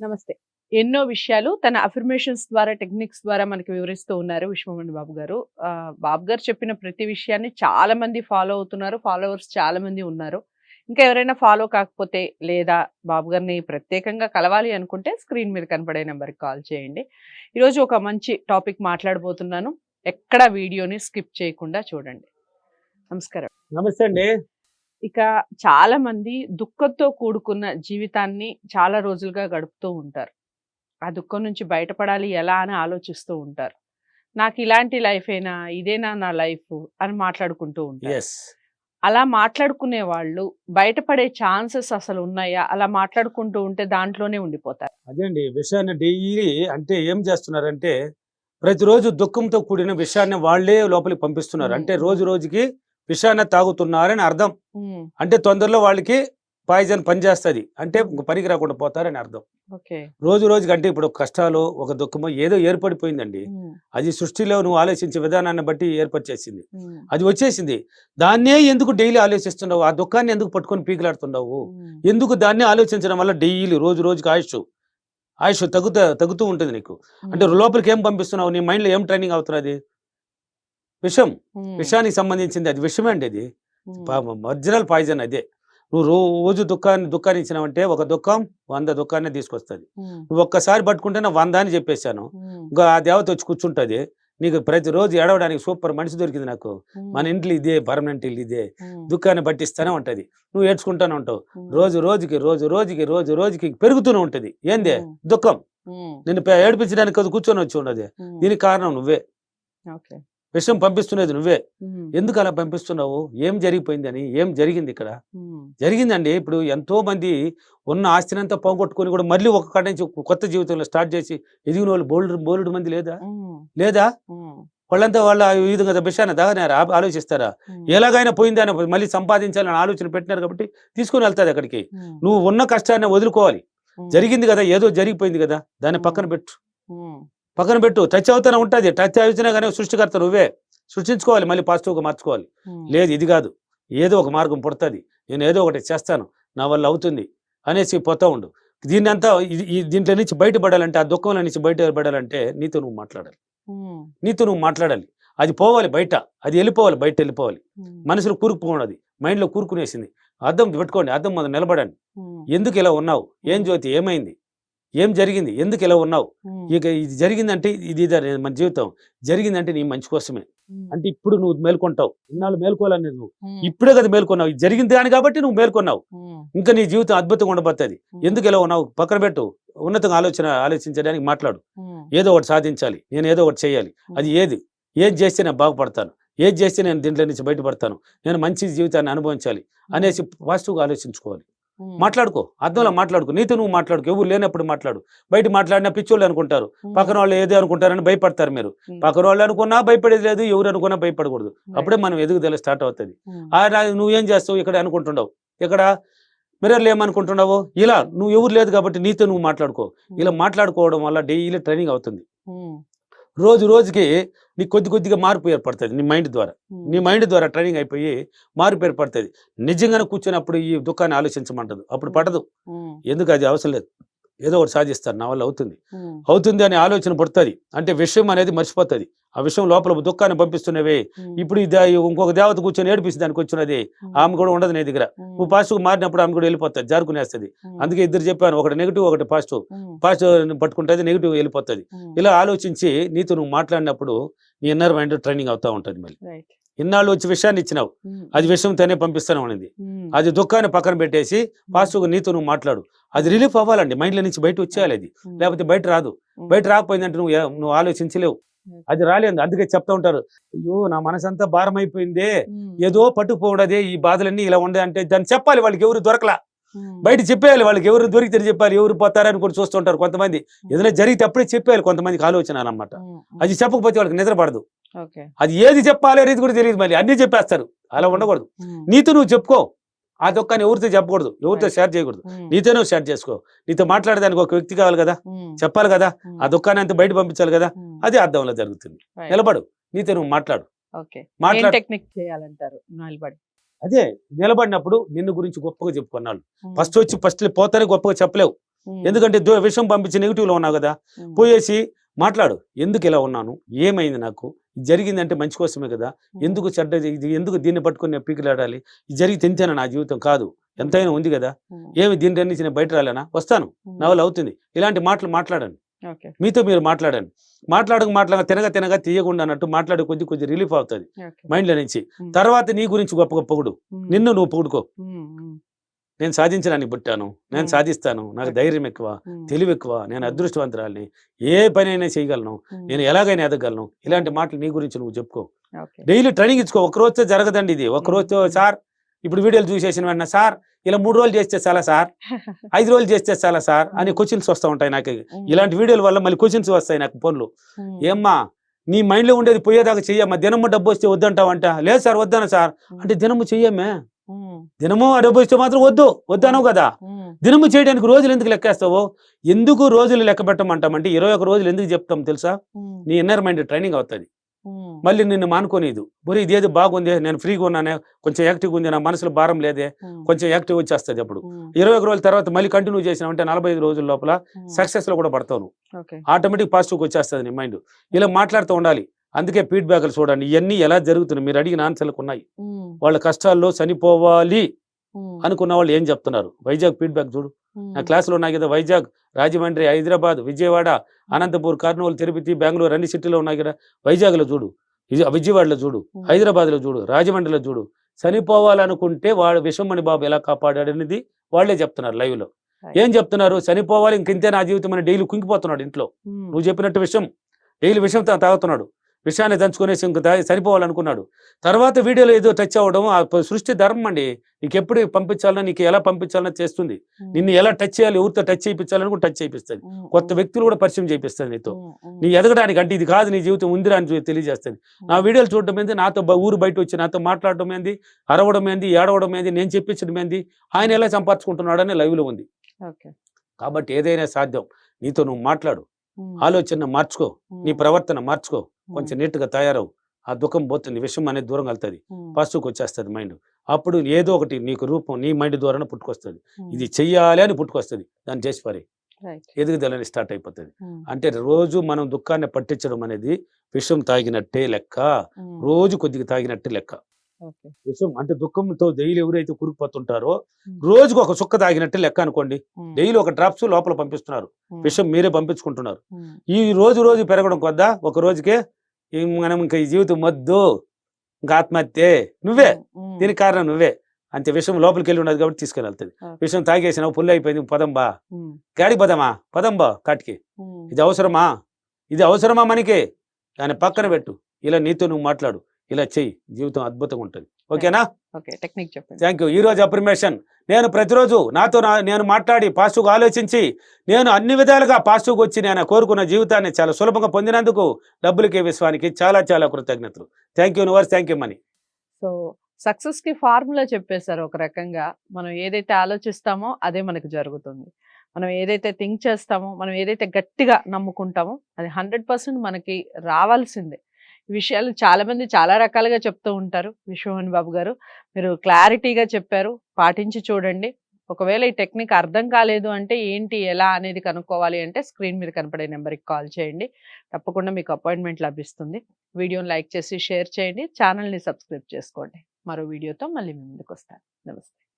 నమస్తే. ఎన్నో విషయాలు తన అఫర్మేషన్స్ ద్వారా, టెక్నిక్స్ ద్వారా మనకి వివరిస్తూ ఉన్నారు విశ్వమణి బాబు గారు. బాబు గారు చెప్పిన ప్రతి విషయాన్ని చాలా మంది ఫాలో అవుతున్నారు. ఫాలోవర్స్ చాలా మంది ఉన్నారు. ఇంకా ఎవరైనా ఫాలో కాకపోతే లేదా బాబు గారిని ప్రత్యేకంగా కలవాలి అనుకుంటే స్క్రీన్ మీద కనపడే నెంబర్‌కి కాల్ చేయండి. ఈరోజు ఒక మంచి టాపిక్ మాట్లాడబోతున్నాను. ఎక్కడ వీడియోని స్కిప్ చేయకుండా చూడండి. నమస్కారం. నమస్తే అండి. ఇక చాలా మంది దుఃఖంతో కూడుకున్న జీవితాన్ని చాలా రోజులుగా గడుపుతూ ఉంటారు. ఆ దుఃఖం నుంచి బయటపడాలి ఎలా అని ఆలోచిస్తూ ఉంటారు. నాకు ఇలాంటి లైఫేనా, ఇదేనా నా లైఫ్ అని మాట్లాడుకుంటూ ఉంటారు. యెస్. అలా మాట్లాడుకునే వాళ్ళు బయటపడే ఛాన్సెస్ అసలు ఉన్నాయా? అలా మాట్లాడుకుంటూ ఉంటే దాంట్లోనే ఉండిపోతారు. అదే అండి. విషయాన్ని డైలీ అంటే ఏం చేస్తున్నారంటే, ప్రతిరోజు దుఃఖంతో కూడిన విషయాన్ని వాళ్ళే లోపలికి పంపిస్తున్నారు. అంటే రోజు రోజుకి విషాన్ని తాగుతున్నారని అర్థం. హ్మ్. అంటే తొందరలో వాళ్ళకి పాయిజన్ పనిచేస్తది. అంటే పనికి రాకుండా పోతారని అర్థం. ఓకే. రోజు రోజుకి అంటే ఇప్పుడు కష్టాలు, ఒక దుఃఖమో ఏదో ఏర్పడిపోయిందండి. హ్మ్. అది సృష్టిలో నువ్వు ఆలోచించే విధానాన్ని బట్టి ఏర్పరిచేసింది. హ్మ్. అది వచ్చేసింది. దాన్నే ఎందుకు డైలీ ఆలోచిస్తున్నావు? ఆ దుఃఖాన్ని ఎందుకు పట్టుకొని పీకిలాడుతున్నావు? హ్మ్. ఎందుకు దాన్ని ఆలోచించడం వల్ల డైలీ రోజు రోజుకి ఆయుష్ తగ్గుతూ ఉంటుంది నీకు. అంటే లోపలికి ఏం పంపిస్తున్నావు? నీ మైండ్‌లో ఏం ట్రైనింగ్ అవుతున్నది? విషం. హ్మ్. విషానికి సంబంధించింది అది విషమే అండి అది. హ్మ్. ఒరిజినల్ పాయిజన్ అదే. నువ్వు రోజు దుఃఖాన్ని ఇచ్చినావంటే ఒక దుఃఖం 100 దుఃఖాన్నే తీసుకొస్తది. హ్మ్. నువ్వు ఒక్కసారి పట్టుకుంటే నా 100 అని చెప్పేసాను. హ్మ్. ఇంకో ఆ దేవత వచ్చి కూర్చుంటది. నీకు ప్రతిరోజు ఏడవడానికి సూపర్ మనిషి దొరికింది నాకు. మన ఇంట్లో ఇదే పర్మనెంట్ ఇల్లు ఇదే. హ్మ్. దుఃఖాన్ని పట్టిస్తూనే ఉంటది. నువ్వు ఏడ్చుకుంటూనే ఉంటావు. హ్మ్. రోజు రోజుకి పెరుగుతూనే ఉంటది. ఏందే? హ్మ్. దుఃఖం. హ్మ్. నిన్ను ఏడిపించడానికి అది కూర్చొని వచ్చి ఉండదు. హ్మ్. దీనికి కారణం నువ్వే. ఓకే. విషం పంపిస్తున్నది నువ్వే. హ్మ్. ఎందుకు అలా పంపిస్తున్నావు? ఏం జరిగిపోయిందని? ఏం జరిగింది ఇక్కడ? హ్మ్. జరిగిందండి. ఇప్పుడు ఎంతో మంది ఉన్న ఆస్తినంతా పోగొట్టుకొని కూడా మళ్ళీ ఒక కాడ నుంచి కొత్త జీవితంలో స్టార్ట్ చేసి ఎదిగినోళ్ళు బోలెడు మంది లేదా? హ్మ్. లేదా? హ్మ్. వాళ్ళంతా వాళ్ళ ఈ విధంగా విషయాన్ని తాగనారా? ఆలోచిస్తారా? హ్మ్. ఎలాగైనా పోయిందని మళ్ళీ సంపాదించాలని ఆలోచన పెట్టినారు కాబట్టి తీసుకొని వెళ్తాది అక్కడికి. హ్మ్. నువ్వు ఉన్న కష్టాన్ని వదులుకోవాలి. హ్మ్. జరిగింది కదా! ఏదో జరిగిపోయింది కదా! దాన్ని పక్కన పెట్టు. హ్మ్. పక్కన పెట్టు. టచ్ అవుతూనే ఉంటది. టచ్ అవుతున్నా గానీ సృష్టికర్త నువ్వే. సృష్టించుకోవాలి. మళ్ళీ పాజిటివ్‌గా మార్చుకోవాలి. హ్మ్. లేదు ఇది గాదు. ఏదో ఒక మార్గం పుడతది. నేను ఏదో ఒకటి చేస్తాను. నా వల్ల అవుతుంది అనేసి పోతా ఉండు. దీన్నంతా దీంట్లో నుంచి బయటపడాలంటే, ఆ దుఃఖంలో నుంచి బయటపడాలంటే నీతో నువ్వు మాట్లాడాలి. హ్మ్. నీతో నువ్వు మాట్లాడాలి. అది పోవాలి బయట. అది ఎళ్ళిపోవాలి. బయటెళ్ళిపోవాలి. హ్మ్. మనసులో కూరుకుపోనది. మైండ్‌లో కూరుకునేసింది. అద్దం పెట్టుకోండి. అద్దం ముందు నిలబడండి. హ్మ్. ఎందుకు ఇలా ఉన్నావు? ఏం జ్యోతి ఏమైంది? ఏం జరిగింది? ఎందుకు ఇలా ఉన్నావు? హ్మ్. ఇక ఇది జరిగిందంటే ఇదే మన జీవితం. జరిగిందంటే నీ మంచి కోసమే. హ్మ్. అంటే ఇప్పుడు నువ్వు మేల్కొంటావు. ఇన్నాళ్ళు మేల్కోవాలని నువ్వు. హ్మ్. ఇప్పుడే కదా మేల్కొన్నావు. ఇది జరిగింది దాని కాబట్టి నువ్వు మేల్కొన్నావు. హ్మ్. ఇంకా నీ జీవితం అద్భుతంగా ఉండబోతది. హ్మ్. ఎందుకు ఇలా ఉన్నావు? పక్కన పెట్టు. ఉన్నతంగా ఆలోచించడానికి మాట్లాడు. హ్మ్. ఏదో ఒకటి సాధించాలి. నేను ఏదో ఒకటి చేయాలి. అది ఏది? ఏది చేస్తే నేను బాగుపడతాను. ఏది చేస్తే నేను దీంట్లో నుంచి బయటపడతాను. నేను మంచి జీవితాన్ని అనుభవించాలి అనేసి పాజిటివ్‌గా ఆలోచించుకోవాలి. హ్మ్. మాట్లాడుకో. అద్దంలో మాట్లాడుకో. నీతో నువ్వు మాట్లాడుకో. ఎవరు లేనప్పుడు మాట్లాడు. బయట మాట్లాడినా పిచ్చోళ్ళు అనుకుంటారు. పక్కన వాళ్ళు ఏదో అనుకుంటారని భయపడతారు మీరు. హ్మ్. పక్కన వాళ్ళు అనుకున్నా భయపడేది లేదు. ఎవరు అనుకున్నా భయపడకూడదు. అప్పుడే రైట్. మనం ఎదుగుదల స్టార్ట్ అవుతది. హ్మ్. నువ్వేం చేస్తావు? ఇక్కడ అనుకుంటున్నావు. ఇక్కడ మిర్రర్‌లో ఏమనుకుంటున్నావు? ఇలా నువ్వు ఎవరు లేదు కాబట్టి నీతో నువ్వు మాట్లాడుకో. ఇలా హ్మ్. మాట్లాడుకోవడం వల్ల డైలీ ట్రైనింగ్ అవుతుంది. హ్మ్. రోజు రోజుకి నీకు కొద్దిగా మార్పు ఏర్పడుతది నీ మైండ్ ద్వారా. నీ హ్మ్. మైండ్ ద్వారా ట్రైనింగ్ అయిపోయి మార్పు ఏర్పడుతది. నిజంగానే కూర్చొనప్పుడు ఈ దుఃఖాన్ని ఆలోచించమంటదు. అప్పుడు హ్మ్. పడదు. హ్మ్. ఎందుకు అది అవసరం లేదు. ఏదో ఒకటి సాధిస్తాను. నా వల్ల అవుతుంది. హ్మ్. అవుతుంది అనే ఆలోచన పుడతది. అంటే విషయం అనేది మర్చిపోతది. ఆ విషయం లోపల దుఃఖాన్ని పంపిస్తున్నవే. హ్మ్. ఇప్పుడు ఇంకొక దేవత కూర్చొని ఏడిపిస్తే దానికొచ్చినది. హ్మ్. ఆమె కూడా ఉండదు నీ దగ్గర. నువ్వు హ్మ్. పాజిటివ్‌గా మారినప్పుడు ఆమె కూడా వెళ్ళిపోతది. జారుకునేస్తది. హ్మ్. అందుకే ఇద్దరు చెప్పాను. ఒకటి నెగెటివ్, ఒకటి పాజిటివ్. హ్మ్. పాజిటివ్ పట్టుకుంటది. నెగెటివ్ వెళ్ళిపోతది. హ్మ్. ఇలా ఆలోచించి నీతో నువ్వు మాట్లాడినప్పుడు నీ ఇన్నర్ మైండ్ ట్రైనింగ్ అవుతా ఉంటది మళ్ళీ. రైట్. ఇన్నాళ్ళు వచ్చి విషయాన్ని ఇచ్చినావు. హ్మ్. అది విషయంతోనే పంపిస్తాను అనింది. హ్మ్. అది దుఃఖాన్ని పక్కన పెట్టేసి పాజిటివ్‌గా నీతో నువ్వు మాట్లాడు. అది రిలీఫ్ అవ్వాలండి. మైండ్‌లో నుంచి బయట వచ్చేయాలి అది. హ్మ్. లేకపోతే బయట రాదు. హ్మ్. బయట రాకపోయిందంటే నువ్వు ఆలోచించలేవు. హ్మ్. అది రాలేదు. అందుకే చెప్తా ఉంటారు. అయ్యో! నా మనసంతా భారమైపోయిందే. హ్మ్. ఏదో పట్టుకుపోవడదే ఈ బాధలన్నీ ఇలా ఉండే అంటే దాన్ని చెప్పాలి వాళ్ళకి ఎవరు దొరకలా. హ్మ్. బయట చెప్పేయాలి వాళ్ళకి ఎవరు దొరికితే చెప్పాలి. ఎవరు పోతారని కూడా చూస్తుంటారు కొంతమంది. ఏదైనా జరిగితే అప్పుడే చెప్పేయాలి కొంతమందికి ఆలోచనలన్నమాట. హ్మ్. అది చెప్పకపోతే వాళ్ళకి నిద్ర పడదు. ఓకే. అది ఏది చెప్పాలి అనేది కూడా తెలియదు మళ్ళీ. అన్నీ చెప్పేస్తారు. అలా ఉండకూడదు. హ్మ్. నీతో నువ్వు చెప్పుకో. ఆ దుఃఖాన్ని ఎవరితో చెప్పకూడదు. ఎవరితో రైట్. షేర్ చేయకూడదు. హ్మ్. నీతో నువ్వు షేర్ చేసుకో. నీతో మాట్లాడడానికి ఒక వ్యక్తి కావాలి కదా! హ్మ్. చెప్పాలి కదా! హ్మ్. ఆ దుఃఖాన్ని అంతా బయట పంపించాలి కదా! హ్మ్. అది అర్థంలో జరుగుతుంది. రైట్. నిలబడు. నీతో నువ్వు మాట్లాడు. ఓకే. ఏం మాట్లాడు. టెక్నిక్ చేయాలంటారు నిలబడి? అదే నిలబడినప్పుడు నిన్ను గురించి గొప్పగా చెప్పుకున్నాళ్ళు. హ్మ్. ఫస్ట్ పోతానే గొప్పగా చెప్పలేవు. ఎందుకంటే విషయం పంపించి నెగిటివ్లో ఉన్నావు కదా, పోయేసి మాట్లాడు. ఎందుకు ఇలా ఉన్నాను, ఏమైంది, నాకు ఇది జరిగిందంటే మంచి కోసమే కదా, ఎందుకు చెడ్డ ఇది, ఎందుకు దీన్ని పట్టుకొని నేను పీకిలాడాలి, ఇది జరిగితే ఎంతేనా నా జీవితం కాదు, ఎంతైనా ఉంది కదా, ఏమి దీంట్లో నుంచి నేను బయట రాలేనా, వస్తాను, నా వల్ల అవుతుంది. ఇలాంటి మాటలు మాట్లాడండి, మీతో మీరు మాట్లాడండి. మాట్లాడక తినగా తీయకుండా అన్నట్టు మాట్లాడే కొద్ది రిలీఫ్ అవుతుంది మైండ్లో నుంచి. తర్వాత నీ గురించి గొప్ప పొగుడు, నిన్ను నువ్వు పొగుడుకో. నేను సాధించడానికి పుట్టాను, నేను సాధిస్తాను, నాకు ధైర్యం ఎక్కువ, తెలివి ఎక్కువ, నేను అదృష్టవంతురాలిని, ఏ పని అయినా చేయగలను, నేను ఎలాగైనా ఎదగలను. ఇలాంటి మాటలు నీ గురించి నువ్వు చెప్పుకో. డైలీ ట్రైనింగ్ ఇచ్చుకో. ఒక రోజుతో జరగదండి ఇది. ఒక రోజుతో సార్ ఇప్పుడు వీడియోలు చూసేసిన వెంటనే సార్ ఇలా 3 రోజులు చేస్తే చాలా సార్, 5 రోజులు చేస్తే చాలా సార్ అని క్వశ్చన్స్ వస్తూ ఉంటాయి నాకు. ఇలాంటి వీడియోల వల్ల మళ్ళీ క్వశ్చన్స్ వస్తాయి నాకు ఫోన్లు. ఏమ్మా నీ మైండ్లో ఉండేది పోయేదాకా చెయ్యమ్మా, దినము డబ్బు వస్తే వద్దంటావంట. లేదు సార్ వద్దాను సార్ అంటే దినము చెయ్యమే, దినము డబ్బు ఇస్తే మాత్రం వద్దనవు కదా. దినము చేయడానికి రోజులు ఎందుకు లెక్కేస్తావు? ఎందుకు రోజులు లెక్క పెట్టమంటామంటే 21 రోజులు ఎందుకు చెప్తాం తెలుసా? నీ ఇన్నర్ మైండ్ ట్రైనింగ్ అవుతుంది. మళ్ళీ నిన్ను మానుకోనిదు. బొరి ఇదేది బాగుంది, నేను ఫ్రీగా ఉన్నానే, కొంచెం యాక్టివ్గా ఉంది, నా మనసులో భారం లేదే, కొంచెం యాక్టివ్ వచ్చేస్తుంది. అప్పుడు 21 రోజుల తర్వాత మళ్ళీ కంటిన్యూ చేసినామంటే 45 రోజుల లోపల సక్సెస్ లో కూడా పడతావు. ఆటోమేటిక్ పాజిటివ్గా వచ్చేస్తుంది నీ మైండ్. ఇలా మాట్లాడుతూ ఉండాలి. అందుకే ఫీడ్బ్యాక్లు చూడండి, ఇవన్నీ ఎలా జరుగుతున్నాయి, మీరు అడిగిన ఆన్సర్లకు ఉన్నాయి. వాళ్ళ కష్టాల్లో చనిపోవాలి అనుకున్న వాళ్ళు ఏం చెప్తున్నారు. వైజాగ్ ఫీడ్బ్యాక్ చూడు, నా క్లాసులో ఉన్నాయి కదా. వైజాగ్, రాజమండ్రి, హైదరాబాద్, విజయవాడ, అనంతపూర్, కర్నూలు, తిరుపతి, బెంగళూరు అన్ని సిటీలో ఉన్నాయి కదా. వైజాగ్లో చూడు, విజయవాడలో చూడు, హైదరాబాద్లో చూడు, రాజమండ్రిలో చూడు. చనిపోవాలనుకుంటే వాడు విశ్వమణి బాబు ఎలా కాపాడాడు అనేది వాళ్ళే చెప్తున్నారు లైవ్ లో. ఏం చెప్తున్నారు? చనిపోవాలి, ఇంకింతే నా జీవితం అని డైలీ కుంగిపోతున్నాడు ఇంట్లో. నువ్వు చెప్పినట్టు విషయం డైలీ విషయం తాగుతున్నాడు, విషయాన్ని దంచుకునేసి ఇంక సరిపోవాలనుకున్నాడు. తర్వాత వీడియోలో ఏదో టచ్ అవ్వడం ఆ సృష్టి ధర్మం అండి. నీకు ఎప్పుడు పంపించాలన్నా, నీకు ఎలా పంపించాలన్నా చేస్తుంది. నిన్ను ఎలా టచ్ చేయాలి, ఎవరితో టచ్ చేయించాలని కూడా టచ్ చేయిస్తుంది. కొత్త వ్యక్తులు కూడా పరిచయం చేయిస్తుంది నీతో. నీ ఎదగడానికి అంటే ఇది కాదు నీ జీవితం ఉందిరా అని తెలియజేస్తుంది. నా వీడియోలు చూడడం ఏంది, నాతో ఊరు బయట వచ్చి నాతో మాట్లాడడం ఏంది, అరవడం ఏంది, ఏడవడం ఏంది, నేను చెప్పించడం ఏంది, ఆయన ఎలా సంపాదించుకుంటున్నాడని లైవ్ లో ఉంది. కాబట్టి ఏదైనా సాధ్యం. నీతో నువ్వు మాట్లాడు, ఆలోచన మార్చుకో, నీ ప్రవర్తన మార్చుకో, కొంచెం నీట్గా తయారవు. ఆ దుఃఖం పోతుంది, విషయం అనేది దూరం వెళ్తుంది, పాజిటివ్కి వచ్చేస్తుంది మైండ్. అప్పుడు ఏదో ఒకటి నీకు రూపం నీ మైండ్ ద్వారానే పుట్టుకొస్తుంది. ఇది చెయ్యాలి అని పుట్టుకొస్తుంది, దాన్ని చేసి పారి ఎదుగుదలని స్టార్ట్ అయిపోతుంది. అంటే రోజు మనం దుఃఖాన్ని పట్టించడం అనేది విషం తాగినట్టే లెక్క, రోజు కొద్దిగా తాగినట్టే లెక్క. విషం అంటే దుఃఖంతో డైలీ ఎవరైతే కురుకుపోతుంటారో రోజుకు ఒక చుక్క తాగినట్టే లెక్క అనుకోండి. డైలీ ఒక డ్రాప్స్ లోపల పంపిస్తున్నారు, విషం మీరే పంపించుకుంటున్నారు. ఈ రోజు పెరగడం కొద్దా ఒక రోజుకే మనం ఇంకా ఈ జీవితం వద్దు, ఇంకా ఆత్మహత్య నువ్వే, దీనికి కారణం నువ్వే అంతే. విషయం లోపలికి వెళ్ళి ఉన్నది కాబట్టి తీసుకెళ్ళి వెళ్తుంది. విషయం తాగేసినావు, పుల్లు అయిపోయింది, పదంబా గాడి పదంబా కాటికి. ఇది అవసరమా మనకి, దాన్ని పక్కన పెట్టు. ఇలా నీతో నువ్వు మాట్లాడు, ఇలా చెయ్యి, జీవితం అద్భుతంగా ఉంటుంది. ఓకేనా? టెక్నిక్ చెప్పండి. Thank you. ఈ రోజు అఫర్మేషన్, నేను ప్రతిరోజు నేను మాట్లాడి పాజిటివ్గా ఆలోచించి నేను అన్ని విధాలుగా పాజిటివ్గా వచ్చి నేను కోరుకున్న జీవితాన్ని చాలా సులభంగా పొందినందుకు డబ్బులకే విశ్వానికి చాలా చాలా కృతజ్ఞతలు. Thank you universe, thank you money. So success కి ఫార్ములా చెప్పేశారు. ఒక రకంగా మనం ఏదైతే ఆలోచిస్తామో అదే మనకు జరుగుతుంది. మనం ఏదైతే థింక్ చేస్తామో, మనం ఏదైతే గట్టిగా నమ్ముకుంటామో అది 100% మనకి రావాల్సిందే. ఈ విషయాలు చాలా మంది చాలా రకాలుగా చెప్తూ ఉంటారు. విశ్వమోహన్ బాబు గారు, మీరు క్లారిటీగా చెప్పారు, పాటించి చూడండి. ఒకవేళ ఈ టెక్నిక్ అర్థం కాలేదు అంటే ఏంటి ఎలా అనేది కనుక్కోవాలి అంటే స్క్రీన్ మీద కనపడే నెంబర్కి కాల్ చేయండి, తప్పకుండా మీకు అపాయింట్మెంట్ లభిస్తుంది. వీడియోని లైక్ చేసి షేర్ చేయండి, ఛానల్ని సబ్స్క్రైబ్ చేసుకోండి. మరో వీడియోతో మళ్ళీ మీ ముందుకు వస్తాను. నమస్తే.